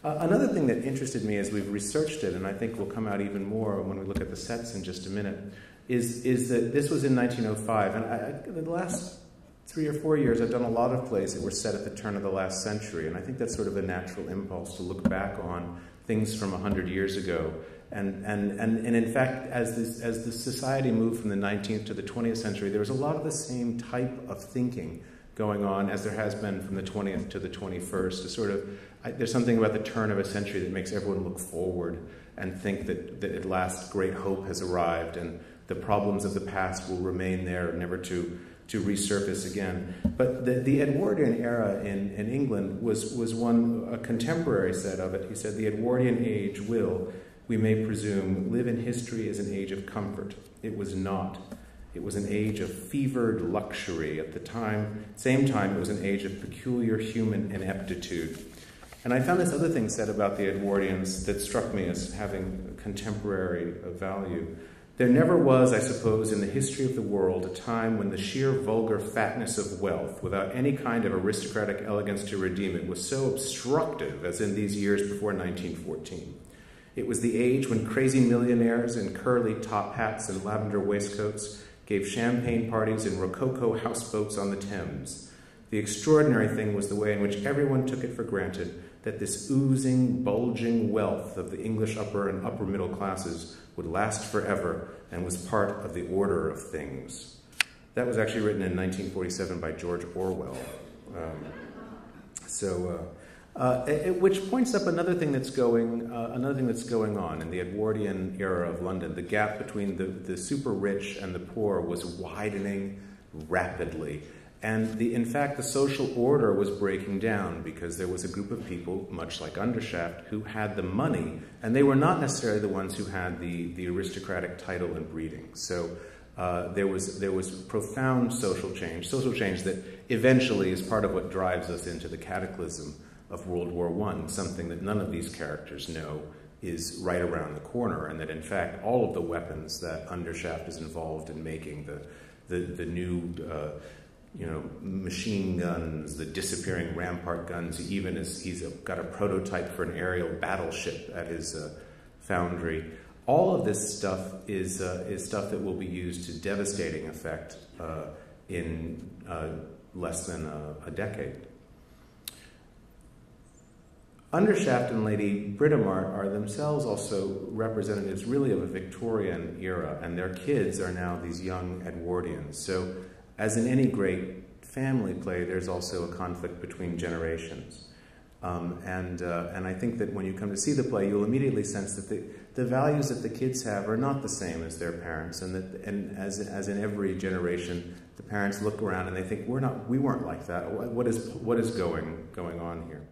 Another thing that interested me as we've researched it, and I think will come out even more when we look at the sets in just a minute, is that this was in 1905, and the last 3 or 4 years I've done a lot of plays that were set at the turn of the last century, and I think that's sort of a natural impulse to look back on things from 100 years ago. And in fact, as the society moved from the 19th to the 20th century, there was a lot of the same type of thinking going on as there has been from the 20th to the 21st. To sort of, there's something about the turn of a century that makes everyone look forward and think that at last great hope has arrived and the problems of the past will remain there, never to resurface again. But the Edwardian era in England was a contemporary set of it. He said, the Edwardian age will, we may presume, live in history as an age of comfort. It was not. It was an age of fevered luxury. At the same time, it was an age of peculiar human ineptitude. And I found this other thing said about the Edwardians that struck me as having contemporary value. There never was, I suppose, in the history of the world, a time when the sheer vulgar fatness of wealth, without any kind of aristocratic elegance to redeem it, was so obstructive as in these years before 1914. It was the age when crazy millionaires in curly top hats and lavender waistcoats gave champagne parties in rococo houseboats on the Thames. The extraordinary thing was the way in which everyone took it for granted that this oozing, bulging wealth of the English upper and upper middle classes would last forever and was part of the order of things. That was actually written in 1947 by George Orwell. Which points up another thing that's going on in the Edwardian era of London. The gap between the super rich and the poor was widening rapidly. And in fact, the social order was breaking down because there was a group of people, much like Undershaft, who had the money, and they were not necessarily the ones who had the aristocratic title and breeding. So there was profound social change that eventually is part of what drives us into the cataclysm of World War I, something that none of these characters know is right around the corner, and that in fact all of the weapons that Undershaft is involved in making, the new machine guns, the disappearing rampart guns, he's got a prototype for an aerial battleship at his foundry. All of this stuff is stuff that will be used to devastating effect in less than a decade. Undershaft and Lady Britomart are themselves also representatives really of a Victorian era, and their kids are now these young Edwardians. So as in any great family play, there's also a conflict between generations. And I think that when you come to see the play, you'll immediately sense that the values that the kids have are not the same as their parents, and as in every generation, the parents look around and they think, we weren't like that. What is going on here?